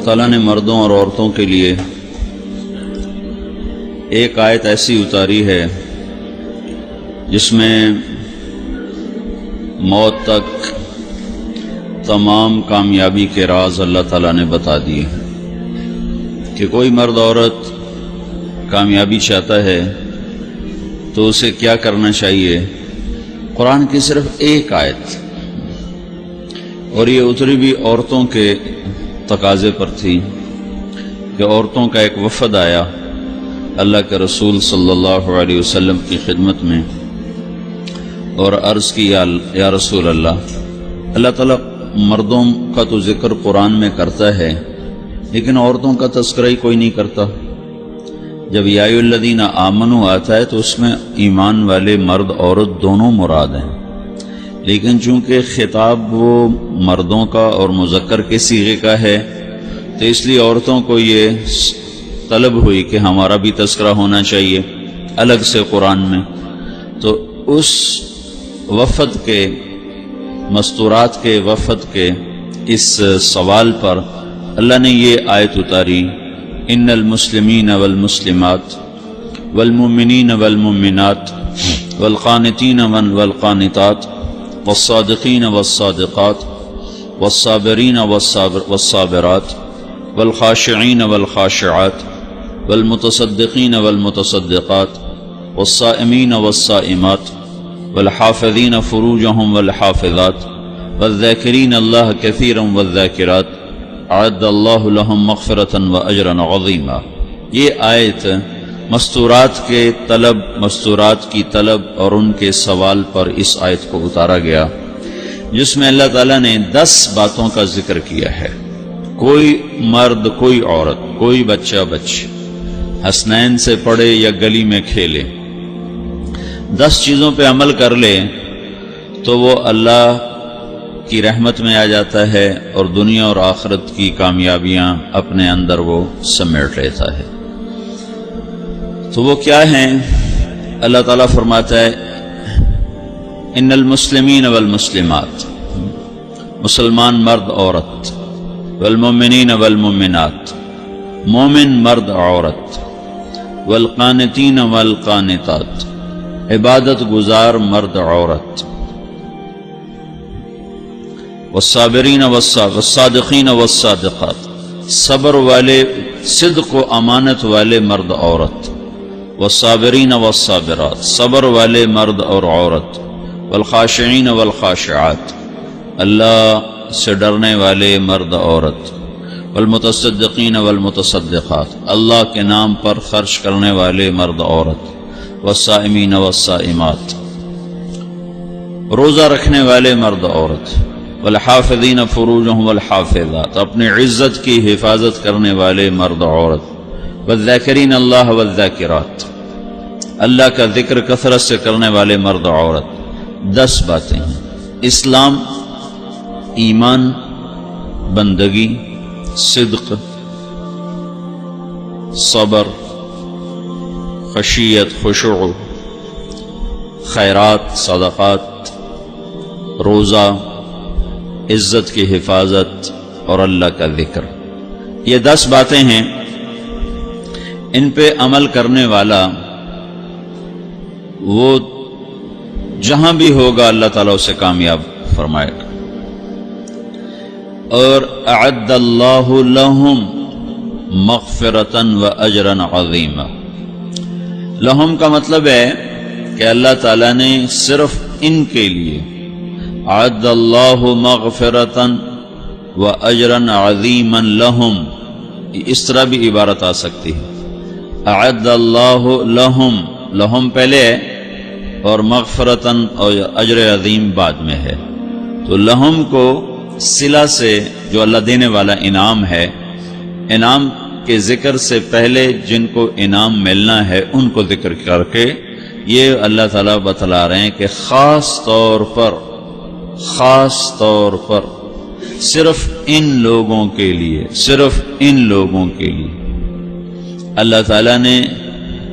تعالیٰ نے مردوں اور عورتوں کے لیے ایک آیت ایسی اتاری ہے جس میں موت تک تمام کامیابی کے راز اللہ تعالیٰ نے بتا دیے کہ کوئی مرد عورت کامیابی چاہتا ہے تو اسے کیا کرنا چاہیے۔ قرآن کی صرف ایک آیت، اور یہ اتری بھی عورتوں کے تقاضے پر تھی کہ عورتوں کا ایک وفد آیا اللہ کے رسول صلی اللہ علیہ وسلم کی خدمت میں اور عرض کی یا رسول اللہ تعالیٰ مردوں کا تو ذکر قرآن میں کرتا ہے لیکن عورتوں کا تذکرہ ہی کوئی نہیں کرتا۔ جب یا ایھا الذین آمنوا آتا ہے تو اس میں ایمان والے مرد عورت دونوں مراد ہیں، لیکن چونکہ خطاب وہ مردوں کا اور مذکر کے صیغے کا ہے تو اس لیے عورتوں کو یہ طلب ہوئی کہ ہمارا بھی تذکرہ ہونا چاہیے الگ سے قرآن میں۔ تو اس وفد کے مستورات کے وفد کے اس سوال پر اللہ نے یہ آیت اتاری، ان المسلمین والمسلمات والمؤمنین والمؤمنات والقانتین والقانتات والصادقین والصادقات والصابرین والصابرات والخاشعین والخاشعات والمتصدقین والمتصدقات والصائمین والصائمات والحافظین فروجہم والحافظات والذاکرین اللہ کثیرا والذاکرات اعد اللہ لہم مغفرۃ واجرا عظیما۔ یہ آیت مستورات کی طلب اور ان کے سوال پر اس آیت کو اتارا گیا، جس میں اللہ تعالیٰ نے 10 باتوں کا ذکر کیا ہے۔ کوئی مرد، کوئی عورت، کوئی بچہ بچی حسنین سے پڑھے یا گلی میں کھیلے، 10 چیزوں پہ عمل کر لے تو وہ اللہ کی رحمت میں آ جاتا ہے اور دنیا اور آخرت کی کامیابیاں اپنے اندر وہ سمیٹ لیتا ہے۔ تو وہ کیا ہیں؟ اللہ تعالیٰ فرماتا ہے ان المسلمین والمسلمات، مسلمان مرد عورت، والمؤمنین والمؤمنات، مومن مرد عورت، والقانتین والقانتات، عبادت گزار مرد عورت، والصابرین والصادقین والصادقات، صبر والے، صدق و امانت والے مرد عورت، والصابرین والصابرات، صبر والے مرد اور عورت، والخاشعین والخاشعات، اللہ سے ڈرنے والے مرد عورت، والمتصدقین والمتصدقات، اللہ کے نام پر خرچ کرنے والے مرد عورت، والصائمین والصائمات، روزہ رکھنے والے مرد عورت، والحافظین فروجہم والحافظات، اپنی عزت کی حفاظت کرنے والے مرد عورت، والذاکرین اللہ والذاکرات، اللہ کا ذکر کثرت سے کرنے والے مرد عورت۔ 10 باتیں ہیں۔ اسلام، ایمان، بندگی، صدق، صبر، خشیت، خشوع، خیرات، صدقات، روزہ، عزت کی حفاظت اور اللہ کا ذکر، یہ 10 باتیں ہیں۔ ان پہ عمل کرنے والا وہ جہاں بھی ہوگا اللہ تعالیٰ اسے کامیاب فرمائے گا۔ اور اعد اللہ لہم مغفرۃ واجرا عظیما، لہم کا مطلب ہے کہ اللہ تعالیٰ نے صرف ان کے لیے اعد اللہ مغفرۃ واجرا عظیما لہم، اس طرح بھی عبارت آ سکتی ہے، اعد اللہ لہم، لہم پہلے ہے اور مغفرتاً اور اجر عظیم بعد میں ہے، تو لہم کو صلہ سے جو اللہ دینے والا انعام ہے، انعام کے ذکر سے پہلے جن کو انعام ملنا ہے ان کو ذکر کر کے یہ اللہ تعالیٰ بتلا رہے ہیں کہ خاص طور پر صرف ان لوگوں کے لیے، صرف ان لوگوں کے لیے اللہ تعالیٰ نے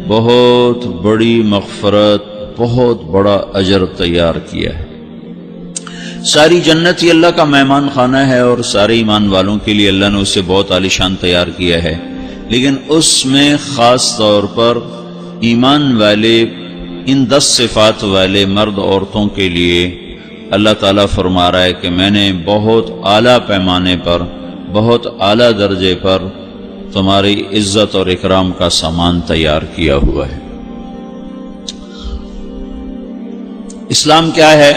بہت بڑی مغفرت، بہت بڑا اجر تیار کیا ہے۔ ساری جنت یہ اللہ کا مہمان خانہ ہے اور سارے ایمان والوں کے لیے اللہ نے اسے بہت عالیشان تیار کیا ہے، لیکن اس میں خاص طور پر ایمان والے ان 10 صفات والے مرد عورتوں کے لیے اللہ تعالیٰ فرما رہا ہے کہ میں نے بہت اعلیٰ پیمانے پر، بہت اعلیٰ درجے پر تمہاری عزت اور اکرام کا سامان تیار کیا ہوا ہے۔ اسلام کیا ہے،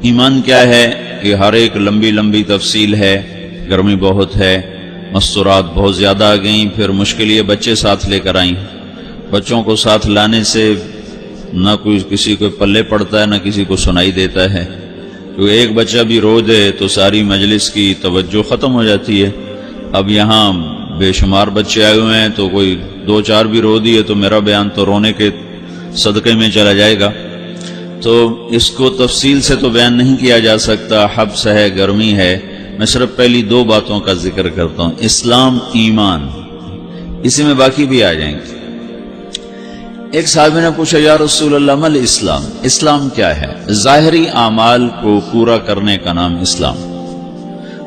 ایمان کیا ہے، یہ ہر ایک لمبی لمبی تفصیل ہے۔ گرمی بہت ہے، مستورات بہت زیادہ آ گئیں، پھر مشکل یہ بچے ساتھ لے کر آئیں۔ بچوں کو ساتھ لانے سے نہ کوئی کسی کو پلے پڑتا ہے، نہ کسی کو سنائی دیتا ہے، کیونکہ ایک بچہ بھی رو دے تو ساری مجلس کی توجہ ختم ہو جاتی ہے۔ اب یہاں بے شمار بچے آئے ہوئے ہیں، تو کوئی 2-4 بھی رو دیے تو میرا بیان تو رونے کے صدقے میں چلا جائے گا، تو اس کو تفصیل سے تو بیان نہیں کیا جا سکتا۔ حبس ہے، گرمی ہے، میں صرف پہلی 2 باتوں کا ذکر کرتا ہوں، اسلام، ایمان، اسی میں باقی بھی آ جائیں گے۔ ایک صحابی نے پوچھا، یا رسول اللہ مل اسلام، اسلام کیا ہے؟ ظاہری اعمال کو پورا کرنے کا نام اسلام۔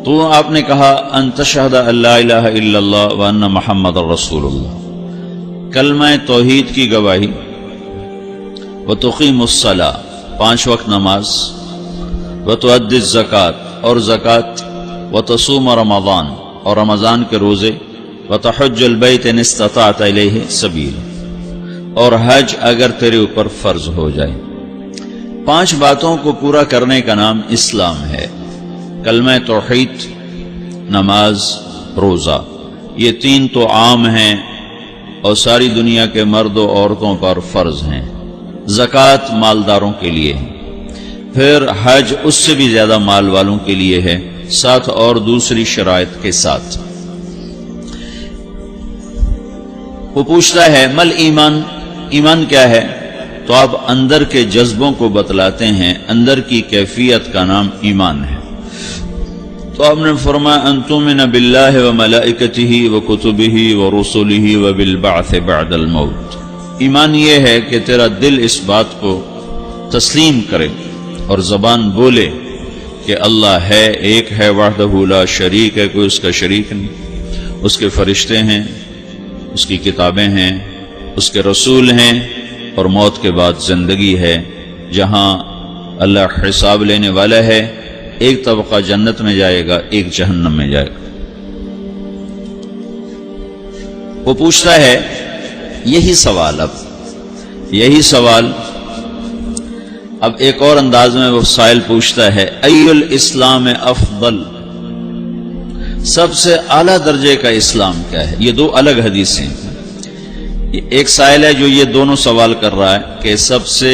تو آپ نے کہا، ان تشہد ان لا الہ الا اللہ وان محمد رسول اللہ، کلمہ توحید کی گواہی، وتقیم الصلاۃ، 5 وقت نماز، وتؤدی الزکوٰۃ، اور زکوٰۃ، وتصوم رمضان، اور رمضان کے روزے، وتحج البیت ان استطعت الیہ سبیل، اور حج اگر تیرے اوپر فرض ہو جائے۔ 5 باتوں کو پورا کرنے کا نام اسلام ہے۔ کلمہ توحید، نماز، روزہ، یہ 3 تو عام ہیں اور ساری دنیا کے مرد و عورتوں پر فرض ہیں۔ زکوٰۃ مالداروں کے لیے ہے، پھر حج اس سے بھی زیادہ مال والوں کے لیے ہے، ساتھ اور دوسری شرائط کے ساتھ۔ وہ پوچھتا ہے مل ایمان، ایمان کیا ہے؟ تو آپ اندر کے جذبوں کو بتلاتے ہیں، اندر کی کیفیت کا نام ایمان ہے۔ تو آپ نے فرمایا، ان تؤمن باللہ وملائکتہ وکتبہ ورسلہ وبالبعث بعد الموت۔ ایمان یہ ہے کہ تیرا دل اس بات کو تسلیم کرے اور زبان بولے کہ اللہ ہے، ایک ہے، وحدہ لا شریک ہے، کوئی اس کا شریک نہیں، اس کے فرشتے ہیں، اس کی کتابیں ہیں، اس کے رسول ہیں، اور موت کے بعد زندگی ہے جہاں اللہ حساب لینے والا ہے۔ ایک طبقہ جنت میں جائے گا، ایک جہنم میں جائے گا۔ وہ پوچھتا ہے یہی سوال، یہی سوال اب ایک اور انداز میں وہ سائل پوچھتا ہے، ای الاسلام افضل، سب سے اعلیٰ درجے کا اسلام کیا ہے؟ یہ 2 الگ حدیثیں ہیں۔ ایک سائل ہے جو یہ دونوں سوال کر رہا ہے کہ سب سے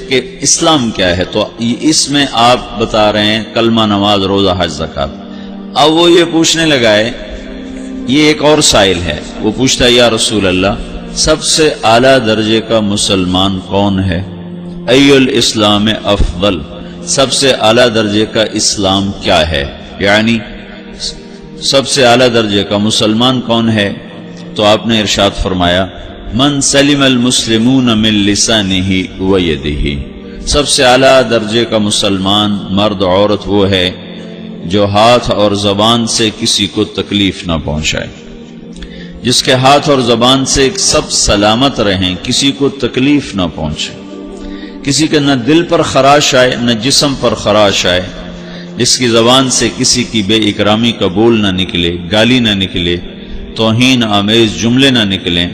کہ اسلام کیا ہے، تو اس میں آپ بتا رہے ہیں کلمہ، نماز، روزہ، حج، زکوٰۃ۔ اب وہ یہ پوچھنے لگا ہے، یہ ایک اور سائل ہے، وہ پوچھتا ہے یا رسول اللہ سب سے اعلیٰ درجے کا مسلمان کون ہے؟ ای الاسلام افضل، سب سے اعلیٰ درجے کا اسلام کیا ہے، یعنی سب سے اعلیٰ درجے کا مسلمان کون ہے؟ تو آپ نے ارشاد فرمایا، من سلم المسلمون من لسانہ ویدہ، سب سے اعلیٰ درجے کا مسلمان مرد عورت وہ ہے جو ہاتھ اور زبان سے کسی کو تکلیف نہ پہنچائے، جس کے ہاتھ اور زبان سے سب سلامت رہیں، کسی کو تکلیف نہ پہنچے، کسی کے نہ دل پر خراش آئے نہ جسم پر خراش آئے، جس کی زبان سے کسی کی بے اکرامی کا بول نہ نکلے، گالی نہ نکلے، توہین آمیز جملے نہ نکلیں،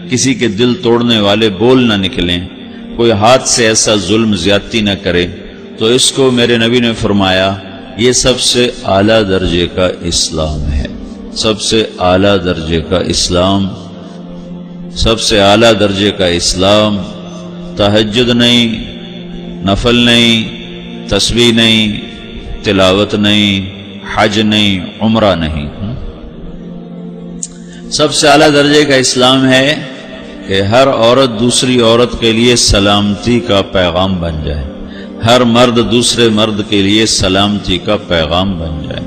کسی کے دل توڑنے والے بول نہ نکلیں، کوئی ہاتھ سے ایسا ظلم زیادتی نہ کرے، تو اس کو میرے نبی نے فرمایا یہ سب سے اعلیٰ درجے کا اسلام ہے۔ سب سے اعلیٰ درجے کا اسلام، سب سے اعلیٰ درجے کا اسلام، تہجد نہیں، نفل نہیں، تسبیح نہیں، تلاوت نہیں، حج نہیں، عمرہ نہیں۔ سب سے اعلیٰ درجے کا اسلام ہے کہ ہر عورت دوسری عورت کے لیے سلامتی کا پیغام بن جائے، ہر مرد دوسرے مرد کے لیے سلامتی کا پیغام بن جائے۔